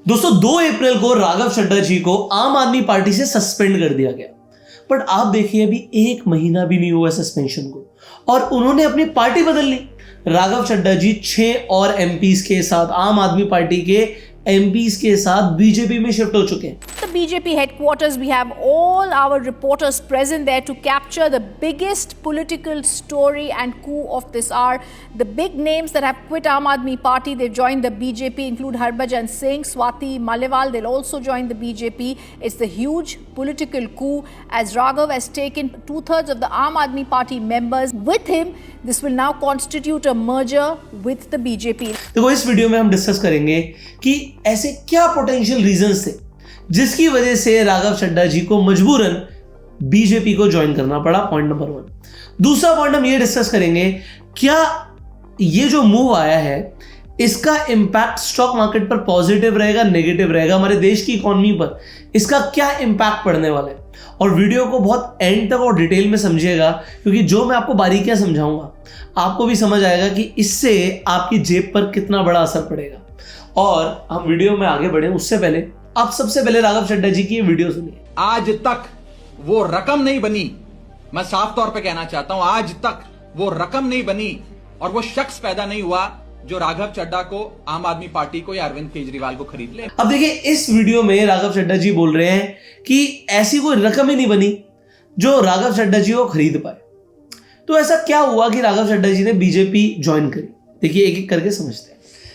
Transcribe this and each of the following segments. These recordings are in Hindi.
दोस्तों 2 अप्रैल को राघव चड्ढा जी को आम आदमी पार्टी से सस्पेंड कर दिया गया। बट आप देखिए अभी 1 महीना भी नहीं हुआ सस्पेंशन को और उन्होंने अपनी पार्टी बदल ली। राघव चड्ढा जी 6 और एमपीज के साथ, आम आदमी पार्टी के एमपीज के साथ बीजेपी में शिफ्ट हो चुके हैं। The BJP headquarters, we have all our reporters present there to capture the biggest political story and coup of this hour. The big names that have quit Aam Aadmi Party, they've joined the BJP include Harbhajan Singh, Swati Maliwal, they'll also join the BJP. It's the huge political coup as Raghav has taken 2/3 of the Aam Aadmi Party members with him. This will now constitute a merger with the BJP. देखो इस वीडियो में हम डिस्कस करेंगे कि ऐसे क्या पोटेंशियल रीजंस थे जिसकी वजह से राघव चड्ढा जी को मजबूरन बीजेपी को ज्वाइन करना पड़ा। Point number 1। दूसरा पॉइंट हम ये डिस्कस करेंगे, क्या ये जो मूव आया है इसका इंपैक्ट स्टॉक मार्केट पर पॉजिटिव रहेगा, नेगेटिव रहेगा, हमारे देश की इकोनॉमी पर इसका क्या इंपैक्ट पड़ने वाला है। और वीडियो को बहुत एंड तक और डिटेल में समझिएगा क्योंकि जो मैं आपको बारीकियां समझाऊंगा आपको भी समझ आएगा कि इससे आपकी जेब पर कितना बड़ा असर पड़ेगा। और हम वीडियो में आगे बढ़े उससे पहले आप सबसे पहले राघव चड्ढा जी की ये वीडियो सुनिए। आज तक वो रकम नहीं बनी, मैं साफ तौर पे कहना चाहता हूं, आज तक वो रकम नहीं बनी और वो शख्स पैदा नहीं हुआ जो राघव चड्ढा को, आम आदमी पार्टी को या अरविंद केजरीवाल को खरीद ले। अब देखिए इस वीडियो में राघव चड्ढा जी बोल रहे हैं कि ऐसी कोई रकम ही नहीं बनी जो राघव चड्ढा जी को खरीद पाए। तो ऐसा क्या हुआ कि राघव चड्ढा जी ने बीजेपी ज्वाइन करी? देखिए एक एक करके समझते हैं।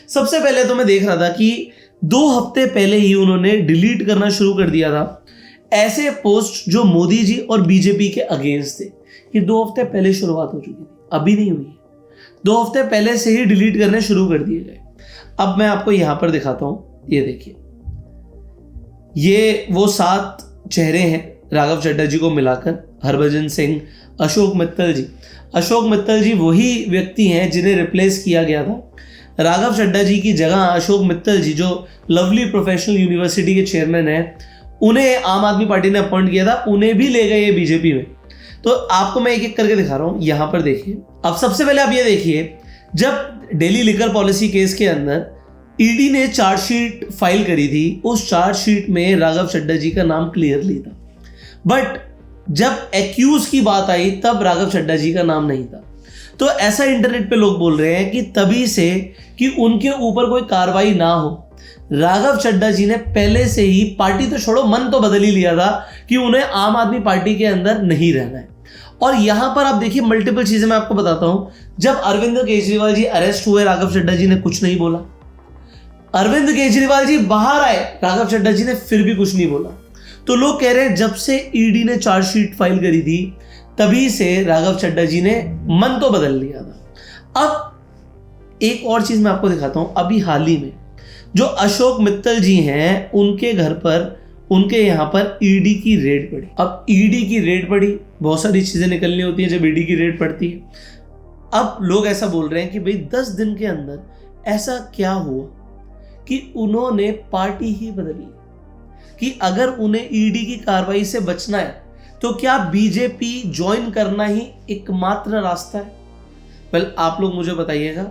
सबसे पहले तो मैं देख रहा था कि 2 हफ्ते पहले ही उन्होंने डिलीट करना शुरू कर दिया था ऐसे पोस्ट जो मोदी जी और बीजेपी के अगेंस्ट थे। ये 2 हफ्ते पहले शुरुआत हो चुकी थी, अभी नहीं हुई है। 2 हफ्ते पहले से ही डिलीट करने शुरू कर दिए गए। अब मैं आपको यहां पर दिखाता हूं, ये देखिए, ये वो 7 चेहरे हैं राघव चड्ढा जी को मिलाकर। हरभजन सिंह, अशोक मित्तल जी। अशोक मित्तल जी वही व्यक्ति हैं जिन्हें रिप्लेस किया गया था। राघव चड्ढा जी की जगह अशोक मित्तल जी जो लवली प्रोफेशनल यूनिवर्सिटी के चेयरमैन हैं, उन्हें आम आदमी पार्टी ने अपॉइंट किया था, उन्हें भी ले गए बीजेपी में। तो आपको मैं एक एक करके दिखा रहा हूं, यहां पर देखिए। अब सबसे पहले आप ये देखिए, जब दिल्ली लिकर पॉलिसी केस के अंदर ईडी ने चार्जशीट फाइल करी थी, उस चार्जशीट में राघव चड्ढा जी का नाम क्लियरली था। बट जब एक्यूज की बात आई तब राघव चड्ढा जी का नाम नहीं था। तो ऐसा इंटरनेट पे लोग बोल रहे हैं कि तभी से कि उनके ऊपर कोई कार्रवाई ना हो, राघव चड्ढा जी ने पहले से ही, पार्टी तो छोड़ो, मन तो बदल ही लिया था कि उन्हें आम आदमी पार्टी के अंदर नहीं रहना है। और यहां पर आप देखिए मल्टीपल चीजें मैं आपको बताता हूं। जब अरविंद केजरीवाल जी अरेस्ट हुए, राघव चड्ढा जी ने कुछ नहीं बोला। अरविंद केजरीवाल जी बाहर आए, राघव चड्ढा जी ने फिर भी कुछ नहीं बोला। तो लोग कह रहे हैं जब से ईडी ने चार्जशीट फाइल करी थी तभी से राघव चड्ढा जी ने मन तो बदल लिया था। अब एक और चीज मैं आपको दिखाता हूं। अभी हाल ही में जो अशोक मित्तल जी हैं, उनके घर पर, उनके यहां पर ईडी की रेड पड़ी। अब ईडी की रेड पड़ी, बहुत सारी चीजें निकलनी होती है जब ईडी की रेड पड़ती है। अब लोग ऐसा बोल रहे हैं कि भाई 10 दिन के अंदर ऐसा क्या हुआ कि उन्होंने पार्टी ही बदली, कि अगर उन्हें ईडी की कार्रवाई से बचना है तो क्या बीजेपी ज्वाइन करना ही एकमात्र रास्ता है? वेल, आप लोग मुझे बताइएगा।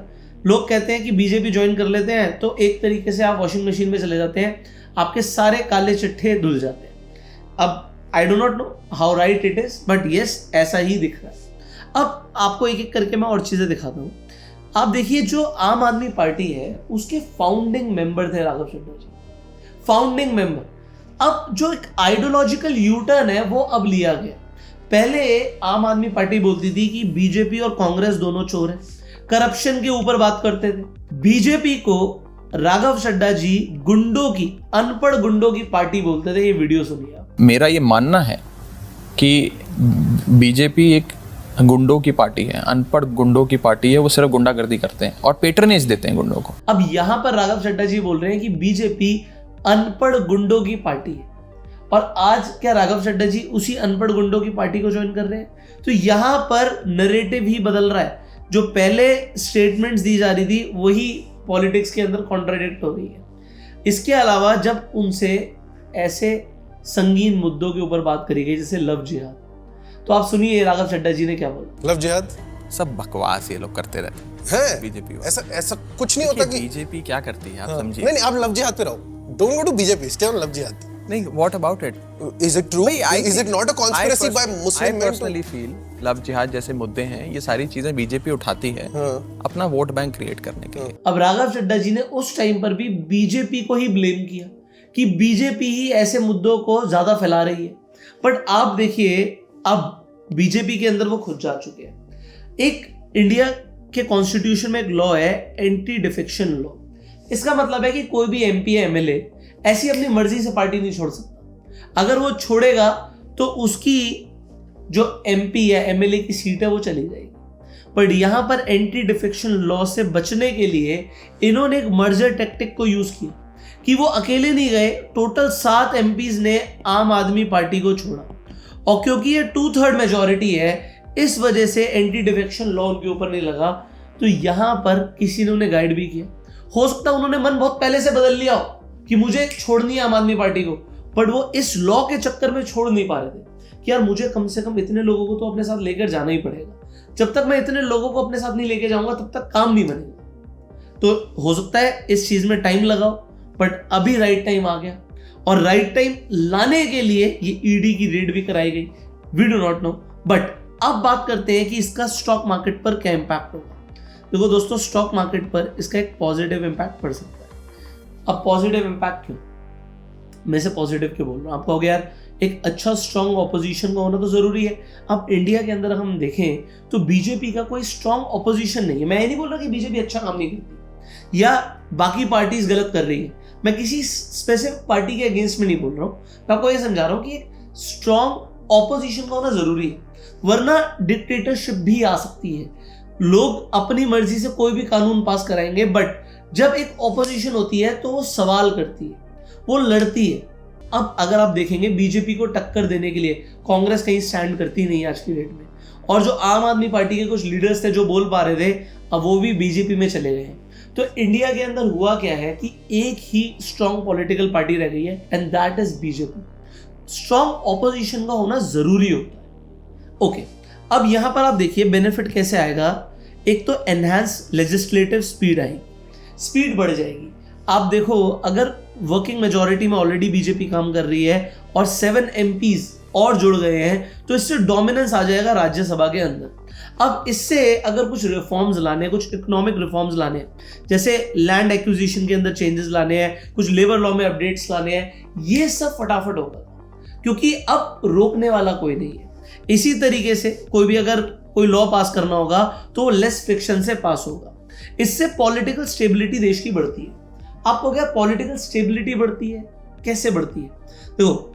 लोग कहते हैं कि बीजेपी ज्वाइन कर लेते हैं तो एक तरीके से आप वॉशिंग मशीन में चले जाते हैं, आपके सारे काले चिट्ठे धुल जाते हैं। अब I do not know how right it is, but yes ऐसा ही दिख रहा है। अब आपको एक एक करके मैं और चीजें दिखाता हूँ। आप देखिए, जो आम आदमी पार्टी है उसके फाउंडिंग मेंबर थे राघव चड्ढा जी, फाउंडिंग मेंबर। अब जो एक आइडियोलॉजिकल यूटर्न है वो अब लिया गया। पहले आम आदमी पार्टी बोलती थी कि बीजेपी और कांग्रेस दोनों चोर हैं, करप्शन के ऊपर बात करते थे। बीजेपी को राघव चड्ढा जी गुंडों की, अनपढ़ गुंडों की पार्टी बोलते थे। ये वीडियो सुनिए आप। मेरा ये मानना है कि बीजेपी एक गुंडों की पार्टी है, अनपढ़ गुंडों की पार्टी है। वो सिर्फ गुंडागर्दी करते हैं और पेट्रनेज देते हैं गुंडों को। अब यहां पर राघव चड्ढा जी बोल रहे हैं कि बीजेपी अनपढ़ गुंडों की पार्टी है, और आज क्या राघव चड्ढा जी उसी अनपढ़ गुंडों की पार्टी को ज्वाइन कर रहे हैं? तो यहां पर नैरेटिव ही बदल रहा है। जो पहले स्टेटमेंट्स दी जा रही थी वही पॉलिटिक्स के अंदर कॉन्ट्राडिक्ट हो रही है। इसके अलावा जब उनसे ऐसे संगीन मुद्दों के ऊपर बात करी गई जैसे लव जिहाद, तो आप सुनिए राघव चड्ढा जी ने क्या बोला। लव जिहाद सब बकवास ये लोग करते रहते हैं। बीजेपी ऐसा कुछ नहीं होता कि बीजेपी क्या करती है, आप समझिए। नहीं, आप लव जिहाद पे रहो। Don't go to BJP. Stay on Love Jihad. नहीं, what about it? Is it true? Is it not a conspiracy by Muslim men? I personally feel love जिहाद जैसे मुद्दे हैं, ये सारी चीजें बीजेपी उठाती है अपना वोट बैंक क्रिएट करने के लिए। अब राघव चड्ढा जी ने उस टाइम पर भी बीजेपी को ही ब्लेम किया कि बीजेपी ही ऐसे मुद्दों को ज्यादा फैला रही है। बट आप देखिए, अब बीजेपी के अंदर वो खुद जा चुके हैं। एक इंडिया के कॉन्स्टिट्यूशन में एक लॉ है, एंटी डिफेक्शन लॉ। इसका मतलब है कि कोई भी एमपी या एमएलए ऐसी अपनी मर्जी से पार्टी नहीं छोड़ सकता। अगर वो छोड़ेगा तो उसकी जो एमपी या एमएलए की सीट है वो चली जाएगी। पर यहां पर एंटी डिफेक्शन लॉ से बचने के लिए इन्होंने एक मर्जर टैक्टिक को यूज किया कि वो अकेले नहीं गए, टोटल 7 एमपीज ने आम आदमी पार्टी को छोड़ा। और क्योंकि ये 2/3 मेजॉरिटी है, इस वजह से एंटी डिफेक्शन लॉ उनके ऊपर नहीं लगा। तो यहां पर किसी ने उन्हें गाइड भी किया। हो सकता है उन्होंने मन बहुत पहले से बदल लिया हो कि मुझे छोड़नी है आम आदमी पार्टी को, बट वो इस लॉ के चक्कर में छोड़ नहीं पा रहे थे कि यार मुझे कम से कम इतने लोगों को तो अपने साथ लेकर जाना ही पड़ेगा। जब तक मैं इतने लोगों को अपने साथ नहीं लेके जाऊंगा तब तक काम नहीं बनेगा। तो हो सकता है इस चीज में टाइम लगाओ, बट अभी राइट टाइम आ गया। और राइट टाइम लाने के लिए ये ईडी की रेड भी कराई गई। We do not know. But अब बात करते हैं कि इसका स्टॉक मार्केट पर क्या इंपैक्ट होगा। देखो दोस्तों, स्टॉक मार्केट पर इसका एक पॉजिटिव इंपैक्ट पड़ सकता है। अब पॉजिटिव इंपैक्ट क्यों? मैं से पॉजिटिव क्यों बोल रहा हूँ? आप कहोगे यार एक अच्छा स्ट्रॉन्ग ऑपोजिशन का होना तो जरूरी है। अब इंडिया के अंदर हम देखें तो बीजेपी का कोई स्ट्रॉन्ग ऑपोजिशन नहीं है। मैं ये नहीं बोल रहा कि बीजेपी अच्छा काम नहीं करती या बाकी पार्टीज गलत कर रही है। मैं किसी स्पेसिफिक पार्टी के अगेंस्ट में नहीं बोल रहा हूँ। मैं आपको ये समझा रहा हूँ कि एक स्ट्रॉन्ग ऑपोजिशन का होना जरूरी है, वरना डिक्टेटरशिप भी आ सकती है। लोग अपनी मर्जी से कोई भी कानून पास कराएंगे, बट जब एक ऑपोजिशन होती है तो वो सवाल करती है, वो लड़ती है। अब अगर आप देखेंगे बीजेपी को टक्कर देने के लिए कांग्रेस कहीं स्टैंड करती नहीं आज की डेट में। और जो आम आदमी पार्टी के कुछ लीडर्स थे जो बोल पा रहे थे, अब वो भी बीजेपी में चले गए हैं। तो इंडिया के अंदर हुआ क्या है कि एक ही स्ट्रॉन्ग पॉलिटिकल पार्टी रह गई है, and that is BJP. Strong opposition का होना जरूरी होता है। ओके, अब यहां पर आप देखिए बेनिफिट कैसे आएगा। एक तो एनहांस लेजिस्लेटिव स्पीड आएगी, स्पीड बढ़ जाएगी। आप देखो, अगर वर्किंग मेजॉरिटी में ऑलरेडी बीजेपी काम कर रही है और 7 एमपीज और जुड़ गए हैं, तो इससे डोमिनेंस आ जाएगा राज्यसभा के अंदर। अब इससे अगर कुछ रिफॉर्म्स लाने, कुछ इकोनॉमिक रिफॉर्म्स लाने, जैसे लैंड एक्विजिशन के अंदर चेंजेस लाने हैं, कुछ लेबर लॉ में अपडेट्स लाने हैं, ये सब फटाफट होगा क्योंकि अब रोकने वाला कोई नहीं है। इसी तरीके से कोई भी अगर कोई लॉ पास करना होगा तो वो लेस फ्रिक्शन से पास होगा। इससे पॉलिटिकल स्टेबिलिटी देश की बढ़ती है। आपको क्या पॉलिटिकल स्टेबिलिटी बढ़ती है? कैसे बढ़ती है? देखो,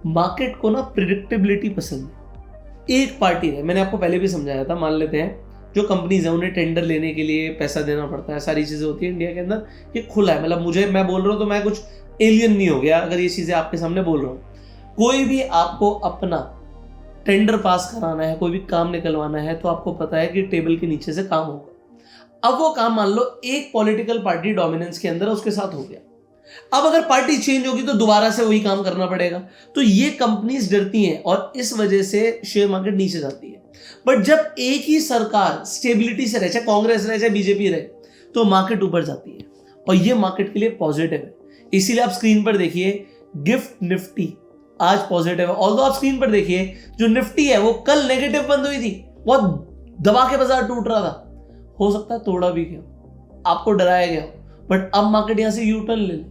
मार्केट को ना प्रिडिक्टेबिलिटी पसंद है। एक पार्टी है, मैंने आपको पहले भी समझाया था, मान लेते हैं जो कंपनीज है उन्हें टेंडर लेने के लिए पैसा देना पड़ता है, सारी चीजें होती है इंडिया के अंदर। ये खुला है, मतलब मैं बोल रहा हूँ तो मैं कुछ एलियन नहीं हो गया अगर ये चीजें आपके सामने बोल रहा हूँ। कोई भी आपको अपना टेंडर पास कराना है, कोई भी काम निकलवाना है, तो आपको पता है कि टेबल के नीचे से काम होगा। अब वो काम मान लो एक पॉलिटिकल पार्टी डोमिनेंस के अंदर उसके साथ हो गया। अब अगर पार्टी चेंज होगी तो दोबारा से वही काम करना पड़ेगा। तो ये कंपनीज डरती हैं और इस वजह से शेयर मार्केट नीचे जाती है। बट जब एक ही सरकार स्टेबिलिटी से रहे, चाहे कांग्रेस रहे चाहे बीजेपी रहे, तो मार्केट ऊपर जाती है और ये मार्केट के लिए पॉजिटिव है। इसीलिए आप स्क्रीन पर देखिए गिफ्ट निफ्टी आज पॉजिटिव है। ऑल्दो आप स्क्रीन पर देखिए जो निफ्टी है वो कल नेगेटिव बंद हुई थी, बहुत दबा के बाजार टूट रहा था। हो सकता है तोड़ा भी गया, आपको डराया गया, बट अब मार्केट यहां से यू टर्न ले ले,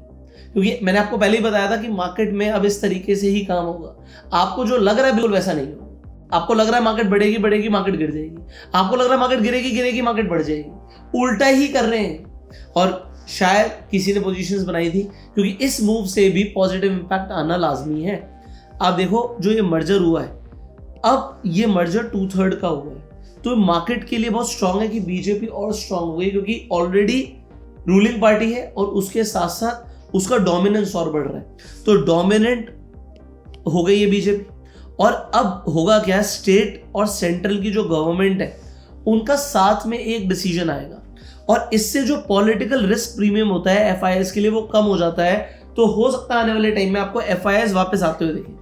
क्योंकि मैंने आपको पहले ही बताया था कि मार्केट में अब इस तरीके से ही काम होगा। आपको जो लग रहा है बिल्कुल वैसा नहीं होगा। आपको लग रहा है मार्केट बढ़ेगी, मार्केट गिर जाएगी। आपको लग रहा है मार्केट गिरेगी, मार्केट बढ़ जाएगी। उल्टा ही कर रहे हैं और शायद किसी ने पोजीशंस बनाई थी, क्योंकि इस मूव से भी पॉजिटिव इंपैक्ट आना लाजमी है। आप देखो जो ये मर्जर हुआ है, अब ये मर्जर 2/3 का हुआ है, तो मार्केट के लिए बहुत स्ट्रांग है कि बीजेपी और स्ट्रांग हो गई, क्योंकि ऑलरेडी रूलिंग पार्टी है और उसके साथ साथ उसका डोमिनेंस और बढ़ रहा है। तो डोमिनेंट हो गई है बीजेपी। और अब होगा क्या, स्टेट और सेंट्रल की जो गवर्नमेंट है उनका साथ में एक डिसीजन आएगा और इससे जो पॉलिटिकल रिस्क प्रीमियम होता है एफआईएस के लिए वो कम हो जाता है। तो हो सकता है आने वाले टाइम में आपको एफआईएस वापस आते हुए देखें।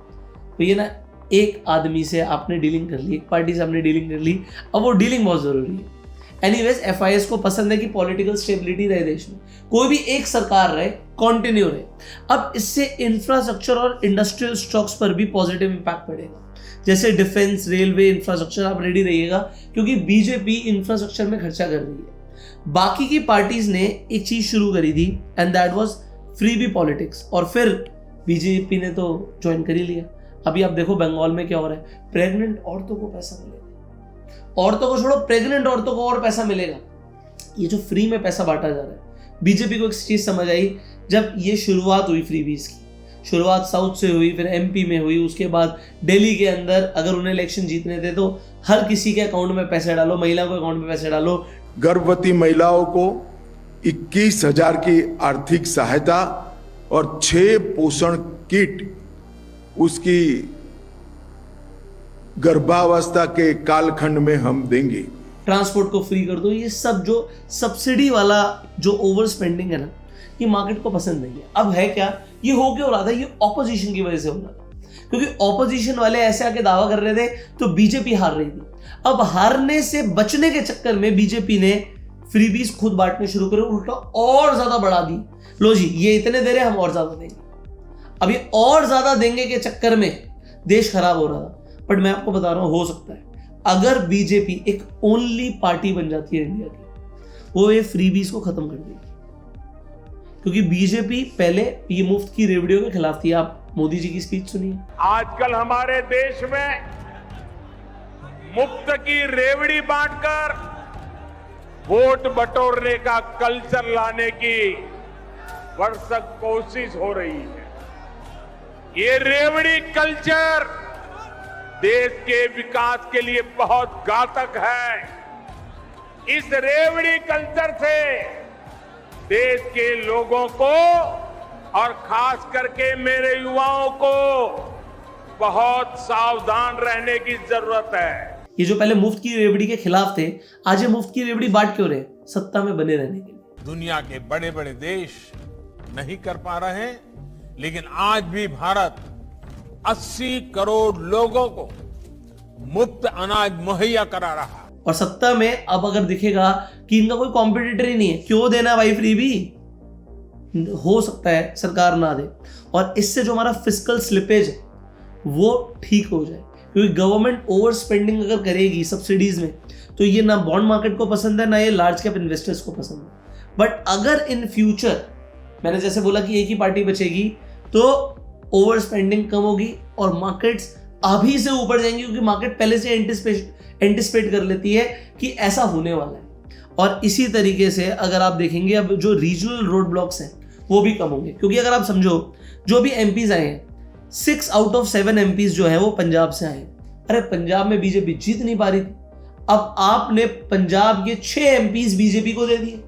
तो ये ना, एक आदमी से आपने डीलिंग कर ली, एक पार्टी से आपने डीलिंग कर ली, अब वो डीलिंग बहुत जरूरी है। एनीवेज एफआईएस को पसंद है कि पॉलिटिकल स्टेबिलिटी रहे देश में, कोई भी एक सरकार रहे, कंटिन्यू रहे। अब इससे इंफ्रास्ट्रक्चर और इंडस्ट्रियल स्टॉक्स पर भी पॉजिटिव इंपैक्ट पड़ेगा, जैसे डिफेंस, रेलवे, इंफ्रास्ट्रक्चर। आप रेडी रहिएगा क्योंकि बीजेपी इंफ्रास्ट्रक्चर में खर्चा कर रही है। बाकी की पार्टीज ने एक चीज शुरू करी थी and that was freebie politics, और फिर बीजेपी ने तो ज्वाइन कर ही लिया। अभी आप देखो बंगाल में क्या हो रहा है, प्रेग्नेंट औरतों को पैसा मिलेगा, औरतों को छोड़ो, प्रेग्नेंट औरतों को और पैसा मिलेगा। ये जो फ्री में पैसा बांटा जा रहा है, बीजेपी को एक चीज समझ आई, जब ये शुरुआत हुई फ्रीबीज की, शुरुआत साउथ से हुई, फिर एमपी में हुई, उसके बाद दिल्ली के अंदर अगर उन्हें इलेक्शन जीतने थे तो हर किसी के अकाउंट में पैसे डालो, महिला को अकाउंट में पैसे डालो। गर्भवती महिलाओं को 21,000 की आर्थिक सहायता और 6 पोषण किट उसकी गर्भावस्था के कालखंड में हम देंगे। ट्रांसपोर्ट को फ्री कर दो। ये सब जो सब्सिडी वाला जो ओवर स्पेंडिंग है ना, ये मार्केट को पसंद नहीं है। अब है क्या, ये हो क्यों रहा था, ये ऑपोजिशन की वजह से हो रहा था, क्योंकि ऑपोजिशन वाले ऐसे आके दावा कर रहे थे तो बीजेपी हार रही थी। अब हारने से बचने के चक्कर में बीजेपी ने फ्रीबीज खुद बांटने शुरू करे, उल्टा और ज्यादा बढ़ा दी। लो जी, ये इतने दे रहे, हम और ज्यादा देंगे। अब ये और ज्यादा देंगे के चक्कर में देश खराब हो रहा था। बट मैं आपको बता रहा हूं, हो सकता है अगर बीजेपी एक ओनली पार्टी बन जाती है इंडिया की, वो ये फ्रीबीज को खत्म कर देगी। क्योंकि बीजेपी पहले ये मुफ्त की रेवड़ियों के खिलाफ थी। आप मोदी जी की स्पीच सुनिए। आजकल हमारे देश में मुफ्त की रेवड़ी बांटकर वोट बटोरने का कल्चर लाने की भरसक कोशिश हो रही है। ये रेवड़ी कल्चर देश के विकास के लिए बहुत घातक है। इस रेवड़ी कल्चर से देश के लोगों को और खास करके मेरे युवाओं को बहुत सावधान रहने की जरूरत है। ये जो पहले मुफ्त की रेवड़ी के खिलाफ थे, आज ये मुफ्त की रेवड़ी बांट क्यों रहे? सत्ता में बने रहने के लिए। दुनिया के बड़े बड़े देश नहीं कर पा रहे हैं, लेकिन आज भी भारत 80 करोड़ लोगों को मुफ्त अनाज मुहैया करा रहा है। और सत्ता में अब अगर दिखेगा कि इनका कोई कॉम्पिटिटर ही नहीं है, क्यों देना भाई फ्रीबी? हो सकता है सरकार ना दे, और इससे जो हमारा फिस्कल स्लिपेज है वो ठीक हो जाए। क्योंकि गवर्नमेंट ओवर स्पेंडिंग अगर करेगी सब्सिडीज में, तो ये ना बॉन्ड मार्केट को पसंद है, ना ये लार्ज कैप इन्वेस्टर्स को पसंद है। बट अगर इन फ्यूचर, मैंने जैसे बोला कि एक ही पार्टी बचेगी, तो ओवर स्पेंडिंग कम होगी और मार्केट्स अभी से ऊपर जाएंगी, क्योंकि मार्केट पहले से एंटिसिपेट कर लेती है कि ऐसा होने वाला है। और इसी तरीके से अगर आप देखेंगे, अब जो रीजनल रोड ब्लॉक्स हैं वो भी कम होंगे। क्योंकि अगर आप समझो, जो भी एमपीज आए हैं, 6 आउट ऑफ 7 एमपीज जो है वो पंजाब से आए हैं। अरे पंजाब में बीजेपी जीत नहीं पा रही थी, अब आपने पंजाब के 6 एमपीज बीजेपी को दे दिए।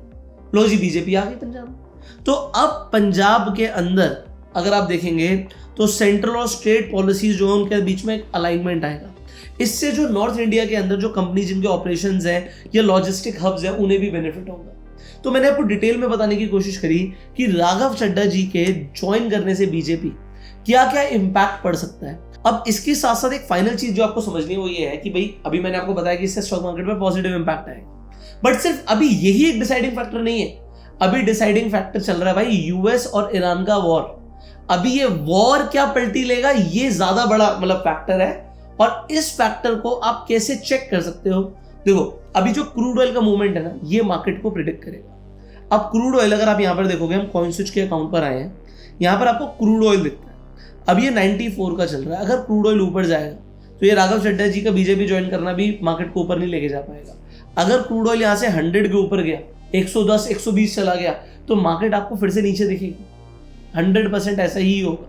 लो जी, बीजेपी आ गई पंजाब में। तो अब पंजाब के अंदर अगर आप देखेंगे तो सेंट्रल और स्टेट पॉलिसीज जो है उनके बीच में एक अलाइनमेंट आएगा। इससे जो नॉर्थ इंडिया के अंदर जो कंपनी जिनके ऑपरेशंस हैं या लॉजिस्टिक हब्स हैं, उन्हें भी बेनिफिट होगा। तो मैंने आपको डिटेल में बताने की कोशिश करी कि राघव चड्ढा जी के ज्वाइन करने से बीजेपी क्या क्या इंपैक्ट पड़ सकता है। अब इसके साथ साथ एक फाइनल चीज जो आपको समझनी है वो ये है कि भाई अभी मैंने आपको बताया कि इससे स्टॉक मार्केट में पॉजिटिव इंपैक्ट आएगा, बट सिर्फ अभी यही एक डिसाइडिंग फैक्टर नहीं है। अभी डिसाइडिंग फैक्टर चल रहा है भाई यूएस और ईरान का वॉर। अभी ये वॉर क्या पलटी लेगा, ये ज्यादा बड़ा फैक्टर है। और इस फैक्टर को आप कैसे चेक कर सकते हो? देखो, अभी जो क्रूड ऑयल का मूवमेंट है ना, ये मार्केट को प्रिडिक्ट करेगा। अब क्रूड ऑयल अगर आप यहां पर देखोगे, हम कॉइन स्विच के अकाउंट पर आए हैं, यहां पर आपको क्रूड ऑयल दिखता है। अब ये 94 का चल रहा है। अगर क्रूड ऑयल ऊपर जाएगा तो ये राघव चड्ढा जी का बीजेपी ज्वाइन करना भी मार्केट को ऊपर नहीं लेके जा पाएगा। अगर क्रूड ऑयल यहां से 100 के ऊपर गया, 110, 120 चला गया, तो मार्केट आपको फिर से नीचे दिखेगी। 100% ऐसा ही होगा।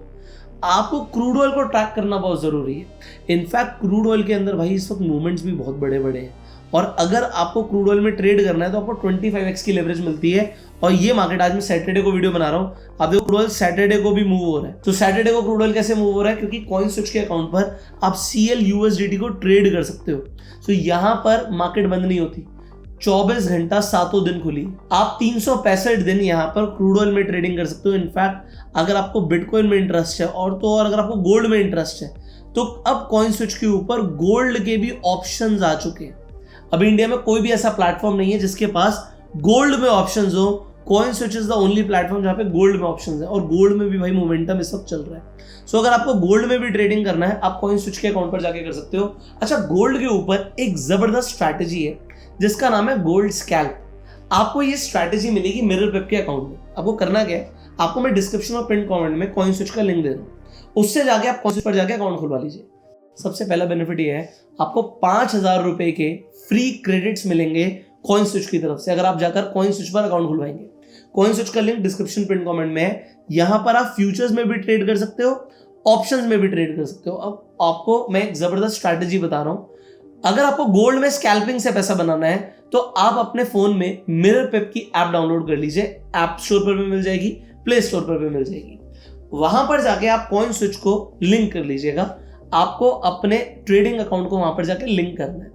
आपको क्रूड ऑयल को ट्रैक करना बहुत जरूरी है। इनफैक्ट क्रूड ऑयल के अंदर भाई इस वक्त मूवमेंट्स भी बहुत बड़े बड़े हैं, और अगर आपको क्रूड ऑयल में ट्रेड करना है तो आपको 25x की लेवरेज मिलती है। और ये मार्केट, आज मैं सैटरडे को वीडियो बना रहा हूँ, आप देखो क्रूड ऑयल सैटरडे को भी मूव हो रहा है। तो सैटरडे को क्रूड ऑयल कैसे मूव हो रहा है? क्योंकि कॉइन स्विच के अकाउंट पर आप CL USDT को ट्रेड कर सकते हो। तो यहाँ पर मार्केट बंद नहीं होती, 24 घंटा 7 दिन खुली। आप 365 दिन यहाँ पर क्रूड ऑयल में ट्रेडिंग कर सकते हो। इनफैक्ट अगर आपको बिटकॉइन में इंटरेस्ट है और अगर आपको गोल्ड में इंटरेस्ट है, तो अब कॉइन स्विच के ऊपर गोल्ड के भी ऑप्शंस आ चुके हैं। अभी इंडिया में कोई भी ऐसा प्लेटफॉर्म नहीं है जिसके पास गोल्ड में ऑप्शंस हो coin switch is the only platform जहाँ पे गोल्ड में ऑप्शंस है, और गोल्ड में भी भाई मोमेंटम इस वक्त चल रहा है। सो अगर आपको गोल्ड में भी ट्रेडिंग करना है, आप कॉइन स्विच के अकाउंट पर जाके कर सकते हो। अच्छा, गोल्ड के ऊपर एक जबरदस्त स्ट्रैटेजी है जिसका नाम है गोल्ड स्कैल्प। आपको ये स्ट्रैटेजी मिलेगी मिरर पेप के अकाउंट में। आपको करना क्या है, आपको मैं डिस्क्रिप्शन और पिन कमेंट में कॉइन स्विच का लिंक दे दूँ, उससे जाके आप कॉइन स्विच पर जाके अकाउंट खुलवा लीजिए। सबसे पहला बेनिफिट ये है, आपको 5,000 रुपए के फ्री क्रेडिट्स मिलेंगे कॉइन स्विच की तरफ से अगर आप जाकर कॉइन स्विच पर अकाउंट खुलवाएंगे। कॉइन स्विच का लिंक डिस्क्रिप्शन पिन कमेंट में है। यहां पर आप फ्यूचर्स में भी ट्रेड कर सकते हो, ऑप्शंस में भी ट्रेड कर सकते हो। अब आपको मैं एक जबरदस्त स्ट्रैटेजी बता रहा हूं। अगर आपको गोल्ड में स्कैल्पिंग से पैसा बनाना है तो आप अपने फोन में मिरर पेप की ऐप डाउनलोड कर लीजिए। ऐप स्टोर पर भी मिल जाएगी, प्ले स्टोर पर भी मिल जाएगी। वहां पर जाके आप कॉइन स्विच को लिंक कर लीजिएगा। आपको अपने ट्रेडिंग अकाउंट को वहां पर जाके लिंक करना है।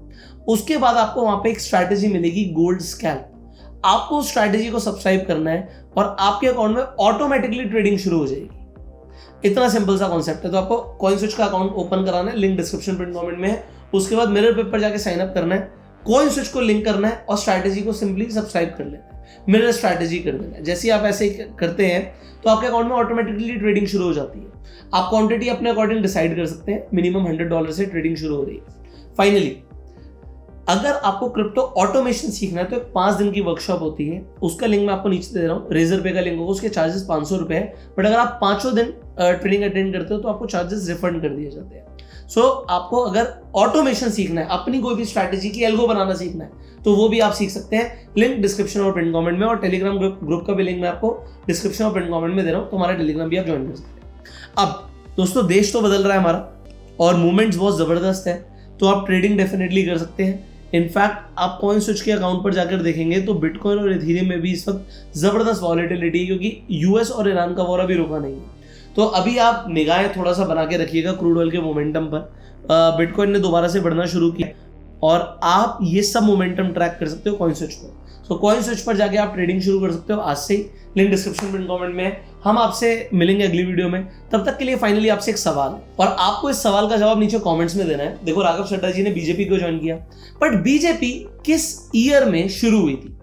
उसके बाद आपको वहां पे एक स्ट्रैटेजी मिलेगी गोल्ड स्कैल्प। आपको उस स्ट्रैटेजी को सब्सक्राइब करना है और आपके अकाउंट में ऑटोमेटिकली ट्रेडिंग शुरू हो जाएगी। इतना सिंपल सा कॉन्सेप्ट है। तो आपको कॉइन स्विच का अकाउंट ओपन कराना है, लिंक डिस्क्रिप्शन पिन कमेंट में है। उसके बाद मिरर पेप पर जाके साइन अप करना है, कॉइन स्विच को लिंक करना है और स्ट्रैटेजी को सिंपली सब्सक्राइब कर लेना है, मिरर स्ट्रैटेजी कर देना है। जैसे ही आप ऐसे करते हैं तो आपके अकाउंट में ऑटोमेटिकली ट्रेडिंग शुरू हो जाती है। आप क्वांटिटी अपने अकॉर्डिंग डिसाइड कर सकते हैं। मिनिमम $100 से ट्रेडिंग शुरू हो रही है। फाइनली, अगर आपको क्रिप्टो ऑटोमेशन सीखना है तो एक 5 दिन की वर्कशॉप होती है, उसका लिंक मैं आपको नीचे दे रहा हूँ। रेजर पे का लिंक होगा, उसके चार्जेस 500 रुपए है। बट अगर आप 5 दिन ट्रेडिंग अटेंड करते हो तो आपको चार्जेस रिफंड कर दिए जाते हैं। सो आपको अगर ऑटोमेशन सीखना है, अपनी कोई भी स्ट्रैटेजी की एल्गो बनाना सीखना है, तो वो भी आप सीख सकते हैं। लिंक डिस्क्रिप्शन और पिन कमेंट में, और टेलीग्राम ग्रुप का भी लिंक मैं आपको डिस्क्रिप्शन और पिन कमेंट में दे रहा हूँ। तो हमारा टेलीग्राम भी आप ज्वाइन कर सकते हैं। अब दोस्तों, देश तो बदल रहा है हमारा और मूवमेंट्स बहुत जबरदस्त है, तो आप ट्रेडिंग डेफिनेटली कर सकते हैं। इनफैक्ट आप कॉइन स्विच के अकाउंट पर जाकर देखेंगे तो बिटकॉइन और इथेरियम में भी इस वक्त जबरदस्त वॉलेटिलिटी है, क्योंकि यूएस और ईरान का वॉर अभी रुका नहीं है। तो अभी आप निगाहें थोड़ा सा बना के रखिएगा क्रूड ऑयल के मोमेंटम पर। बिटकॉइन ने दोबारा से बढ़ना शुरू किया और आप ये सब मोमेंटम ट्रैक कर सकते हो कॉइन स्विच पर। सो कॉइन स्विच पर जाके आप ट्रेडिंग शुरू कर सकते हो आज से ही। लिंक डिस्क्रिप्शन पिन कमेंट में है। हम आपसे मिलेंगे अगली वीडियो में। तब तक के लिए फाइनली आपसे एक सवाल है और आपको इस सवाल का जवाब नीचे कमेंट्स में देना है। देखो, राघव चड्ढा जी ने बीजेपी को ज्वाइन किया, बट बीजेपी किस ईयर में शुरू हुई थी?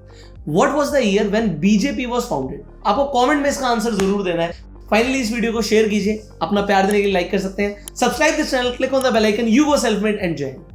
What was the year when BJP was founded? आपको कमेंट में इसका आंसर जरूर देना है। फाइनली इस वीडियो को शेयर कीजिए, अपना प्यार देने के लिए लाइक कर सकते हैं। Subscribe this channel, click on the bell icon. You go self made and Jai Hind.